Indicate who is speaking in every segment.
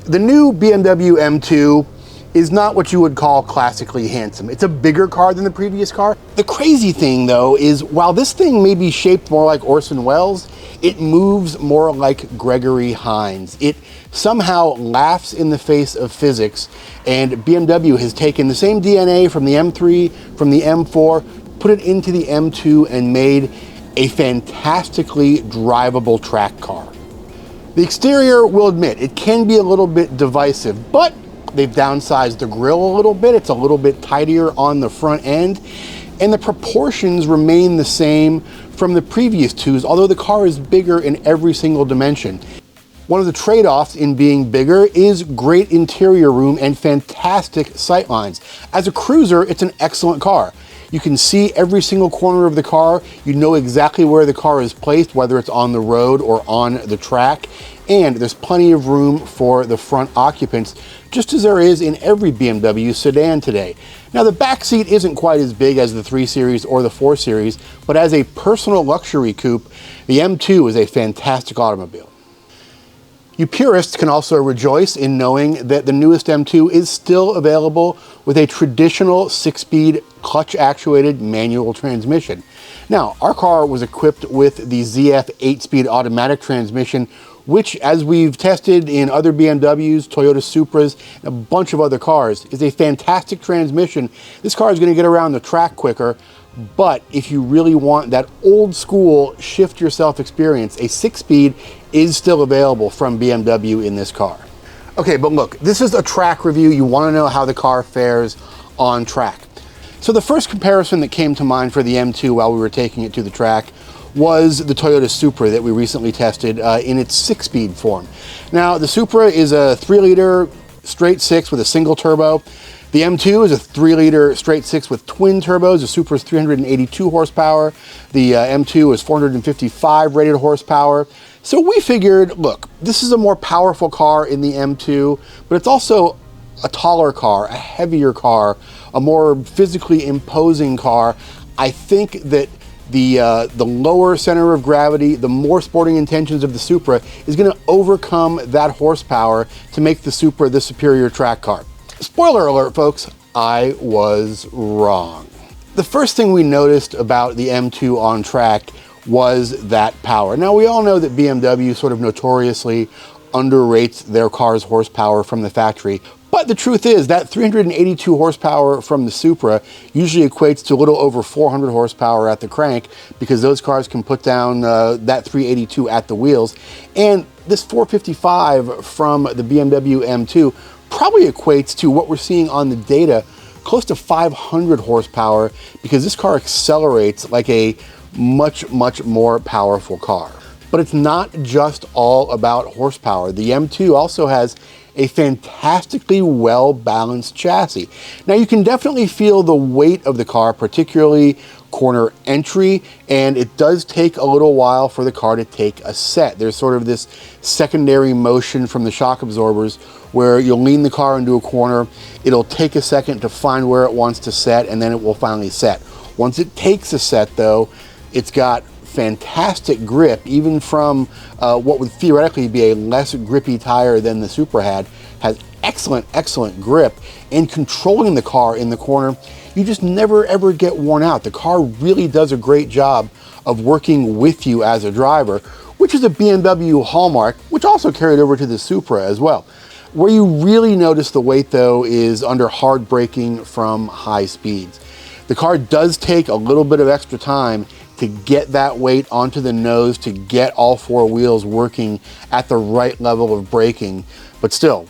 Speaker 1: The new BMW M2 is not what you would call classically handsome. It's a bigger car than the previous car. The crazy thing though is while this thing may be shaped more like Orson Welles, it moves more like Gregory Hines. It somehow laughs in the face of physics, and BMW has taken the same DNA from the M3, from the M4, put it into the M2 and made a fantastically drivable track car. The exterior, we'll admit, it can be a little bit divisive, but they've downsized the grille a little bit. It's a little bit tighter on the front end, and the proportions remain the same from the previous twos, although the car is bigger in every single dimension. One of the trade-offs in being bigger is great interior room and fantastic sightlines. As a cruiser, it's an excellent car. You can see every single corner of the car. You know exactly where the car is placed, whether it's on the road or on the track. And there's plenty of room for the front occupants, just as there is in every BMW sedan today. Now, the back seat isn't quite as big as the 3 Series or the 4 Series, but as a personal luxury coupe, the M2 is a fantastic automobile. You purists can also rejoice in knowing that the newest M2 is still available with a traditional 6-speed clutch-actuated manual transmission. Now, our car was equipped with the ZF 8-speed automatic transmission, which, as we've tested in other BMWs, Toyota Supras, and a bunch of other cars, is a fantastic transmission. This car is going to get around the track quicker, but if you really want that old school shift yourself experience, a 6-speed is still available from BMW in this car. Okay, but look, this is a track review. You want to know how the car fares on track. So the first comparison that came to mind for the M2 while we were taking it to the track was the Toyota Supra that we recently tested in its 6-speed form. Now, the Supra is a 3-liter straight 6 with a single turbo. The M2 is a 3-liter straight 6 with twin turbos. The Supra is 382 horsepower. The M2 is 455 rated horsepower. So we figured, look, this is a more powerful car in the M2, but it's also a taller car, a heavier car, a more physically imposing car. I think that the lower center of gravity, the more sporting intentions of the Supra is going to overcome that horsepower to make the Supra the superior track car. Spoiler alert, folks, I was wrong. The first thing we noticed about the M2 on track was that power. Now, we all know that BMW sort of notoriously underrates their car's horsepower from the factory, but the truth is that 382 horsepower from the Supra usually equates to a little over 400 horsepower at the crank, because those cars can put down that 382 at the wheels. And this 455 from the BMW M2 probably equates to what we're seeing on the data, close to 500 horsepower, because this car accelerates like a much more powerful car. But it's not just all about horsepower. The M2 also has a fantastically well-balanced chassis. Now, you can definitely feel the weight of the car, particularly corner entry, and it does take a little while for the car to take a set. There's sort of this secondary motion from the shock absorbers where you'll lean the car into a corner, it'll take a second to find where it wants to set, and then it will finally set. Once it takes a set though, it's got fantastic grip, even from what would theoretically be a less grippy tire than the Supra had. Has excellent grip, and controlling the car in the corner, you just never ever get worn out. The car really does a great job of working with you as a driver, which is a BMW hallmark, which also carried over to the Supra as well. Where you really notice the weight though is under hard braking from high speeds. The car does take a little bit of extra time to get that weight onto the nose, to get all 4 wheels working at the right level of braking, but still,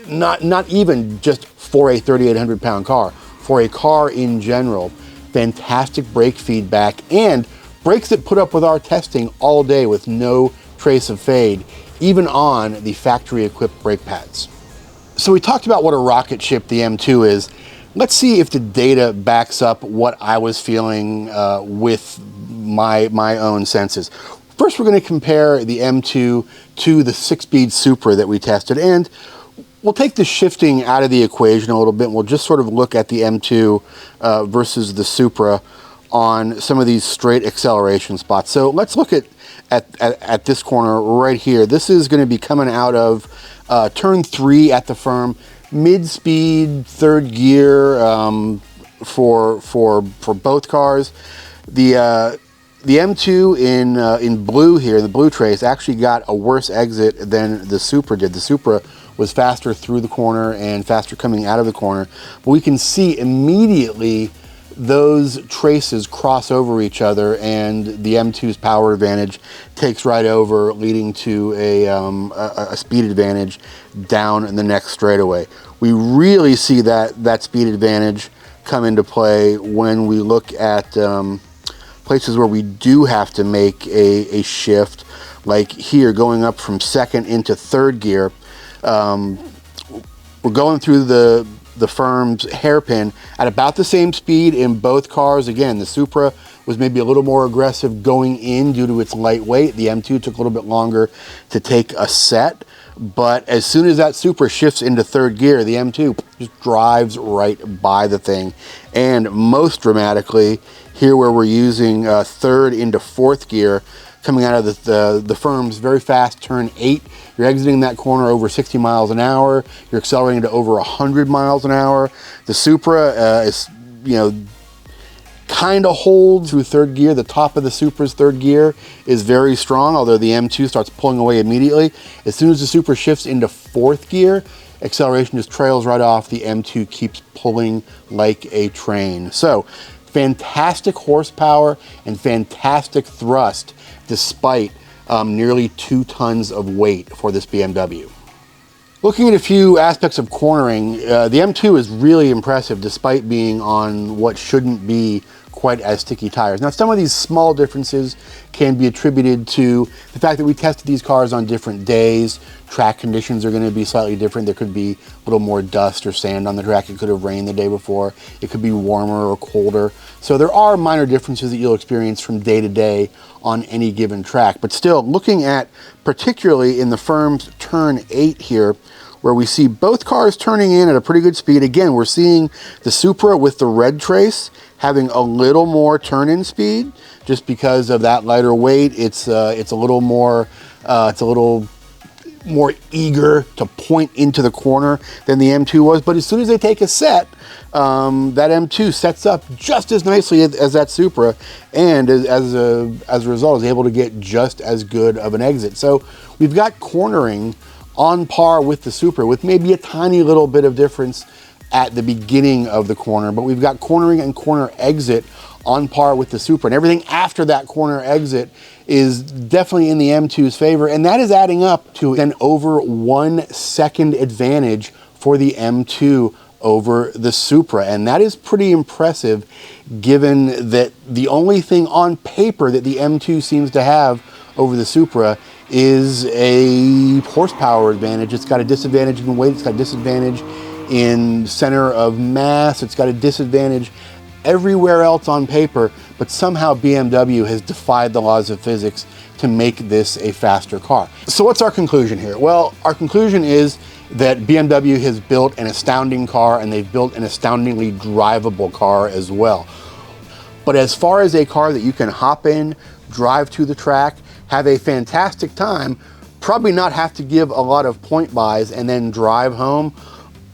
Speaker 1: not even just for a 3,800 pound car, for a car in general, fantastic brake feedback and brakes that put up with our testing all day with no trace of fade, even on the factory equipped brake pads. So we talked about what a rocket ship the M2 is. Let's see if the data backs up what I was feeling with my own senses. First, we're going to compare the M2 to the 6-speed Supra that we tested, and we'll take the shifting out of the equation a little bit, and we'll just sort of look at the M2 versus the Supra on some of these straight acceleration spots. So let's look at this corner right here. This is going to be coming out of turn 3 at the firm, mid-speed, third gear for both cars. The M2 in blue here, the blue trace, actually got a worse exit than the Supra did. The Supra was faster through the corner and faster coming out of the corner, but we can see immediately those traces cross over each other, and the M2's power advantage takes right over, leading to a speed advantage down in the next straightaway. We really see that speed advantage come into play when we look at places where we do have to make a shift, like here, going up from second into third gear. We're going through the firm's hairpin at about the same speed in both cars. Again, the Supra was maybe a little more aggressive going in due to its lightweight. The M2 took a little bit longer to take a set, but as soon as that Supra shifts into third gear, the M2 just drives right by the thing. And most dramatically, here where we're using third into fourth gear, coming out of the firm's very fast turn 8, you're exiting that corner over 60 miles an hour. You're accelerating to over 100 miles an hour. The Supra is, kind of holds through third gear. The top of the Supra's third gear is very strong, although the M2 starts pulling away immediately. As soon as the Supra shifts into fourth gear, acceleration just trails right off. The M2 keeps pulling like a train. So, fantastic horsepower and fantastic thrust despite nearly 2 tons of weight for this BMW. Looking at a few aspects of cornering, the M2 is really impressive despite being on what shouldn't be quite as sticky tires. Now, some of these small differences can be attributed to the fact that we tested these cars on different days. Track conditions are going to be slightly different. There could be a little more dust or sand on the track. It could have rained the day before. It could be warmer or colder. So there are minor differences that you'll experience from day to day on any given track. But still, looking at particularly in the firm's turn 8 here, where we see both cars turning in at a pretty good speed. Again, we're seeing the Supra with the red trace having a little more turn-in speed just because of that lighter weight. It's a little more eager to point into the corner than the M2 was. But as soon as they take a set, that M2 sets up just as nicely as that Supra, and as a result is able to get just as good of an exit. So we've got cornering on par with the Supra, with maybe a tiny little bit of difference at the beginning of the corner, but we've got cornering and corner exit on par with the Supra, and everything after that corner exit is definitely in the M2's favor, and that is adding up to an over 1 second advantage for the M2 over the Supra, and that is pretty impressive given that the only thing on paper that the M2 seems to have over the Supra is a horsepower advantage. It's got a disadvantage in weight, it's got a disadvantage in center of mass, it's got a disadvantage everywhere else on paper, but somehow BMW has defied the laws of physics to make this a faster car. So what's our conclusion here? Well, our conclusion is that BMW has built an astounding car, and they've built an astoundingly drivable car as well. But as far as a car that you can hop in, drive to the track, have a fantastic time, probably not have to give a lot of point buys, and then drive home,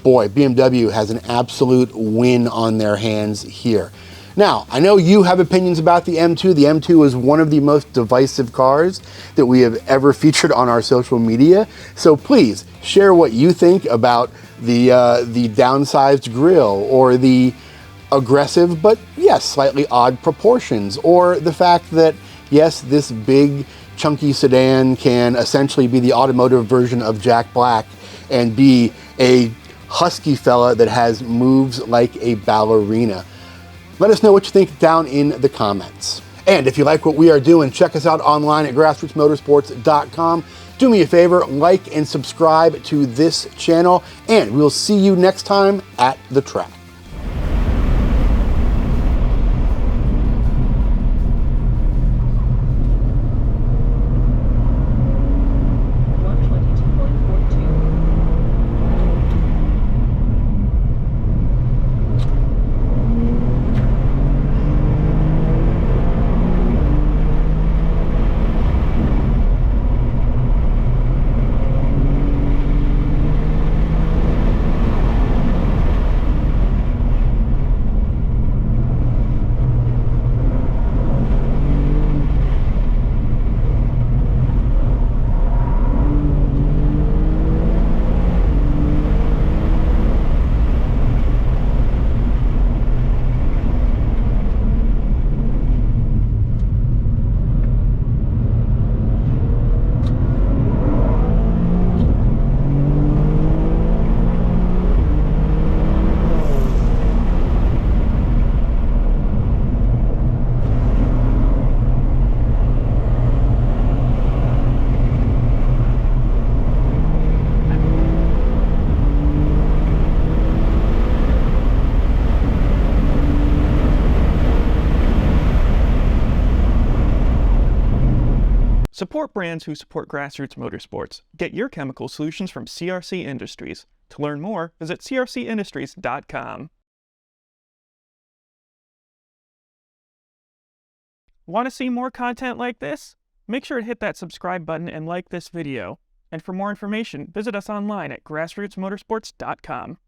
Speaker 1: boy, BMW has an absolute win on their hands here. Now, I know you have opinions about the M2. The M2 is one of the most divisive cars that we have ever featured on our social media. So please share what you think about the downsized grille, or the aggressive but yes, slightly odd proportions, or the fact that yes, this big chunky sedan can essentially be the automotive version of Jack Black and be a husky fella that has moves like a ballerina. Let us know what you think down in the comments. And if you like what we are doing, check us out online at grassrootsmotorsports.com. Do me a favor, like and subscribe to this channel, and we'll see you next time at the track.
Speaker 2: Support brands who support grassroots motorsports. Get your chemical solutions from CRC Industries. To learn more, visit crcindustries.com. Want to see more content like this? Make sure to hit that subscribe button and like this video. And for more information, visit us online at grassrootsmotorsports.com.